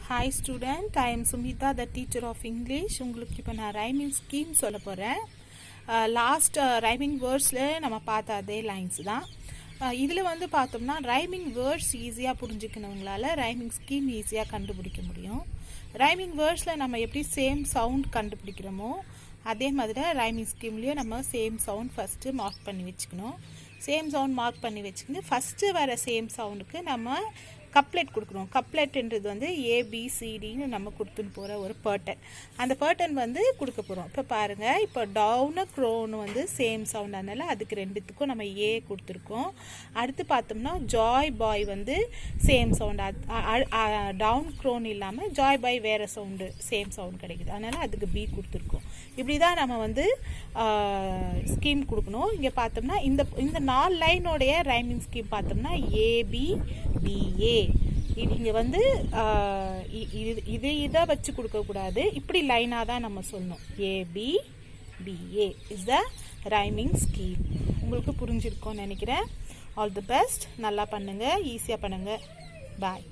Hi student, I am Sumita, the teacher of English. உங்களுக்கு இப்போ நான் ரைமிங் ஸ்கீம் சொல்ல போகிறேன். லாஸ்ட் ரைமிங் வேர்ட்ஸில் நம்ம பார்த்த அதே லைன்ஸ் தான். இதில் வந்து பார்த்தோம்னா ரைமிங் வேர்ட்ஸ் ஈஸியாக புரிஞ்சுக்கணுங்களால ரைமிங் ஸ்கீம் ஈஸியாக கண்டுபிடிக்க முடியும். ரைமிங் வேர்ட்ஸில் நம்ம எப்படி சேம் சவுண்ட் கண்டுபிடிக்கிறோமோ அதே மாதிரி ரைமிங் ஸ்கீம்லேயும் நம்ம சேம் சவுண்ட் ஃபஸ்ட்டு மார்க் பண்ணி வச்சுக்கணும். சேம் சவுண்ட் மார்க் பண்ணி வச்சுக்கணும். ஃபஸ்ட்டு வர சேம் சவுண்டுக்கு நம்ம கப்லெட் கொடுக்குறோம். கப்லெட்ன்றது வந்து ஏபிசிடின்னு நம்ம கொடுத்துன்னு போகிற ஒரு பேர்டன். அந்த பேர்டன் வந்து கொடுக்க போகிறோம். இப்போ பாருங்கள், இப்போ டவுனு க்ரோன்னு வந்து சேம் சவுண்ட், அதனால் அதுக்கு ரெண்டுத்துக்கும் நம்ம ஏ கொடுத்துருக்கோம். அடுத்து பார்த்தோம்னா ஜாய் பாய் வந்து சேம் சவுண்டு, டவுன் க்ரோன் இல்லாமல் ஜாய் பாய் வேறு சவுண்டு சேம் சவுண்ட் கிடைக்குது, அதனால் அதுக்கு பி கொடுத்துருக்கோம். இப்படி தான் நம்ம வந்து ஸ்கீம் கொடுக்கணும். இங்கே பார்த்தோம்னா இந்த 4 லைனோடைய ரைமிங் ஸ்கீம் பார்த்தோம்னா ஏபிடிஏ. இது இங்கே வந்து இதை வச்சு கொடுக்கக்கூடாது, இப்படி லைனாக தான் நம்ம சொல்லணும். ஏபிடிஏ இஸ் த ரைமிங் ஸ்கீம். உங்களுக்கு புரிஞ்சிருக்கும்னு நினைக்கிறேன். All the best. நல்லா பண்ணுங்கள், ஈஸியாக பண்ணுங்கள். பாய்.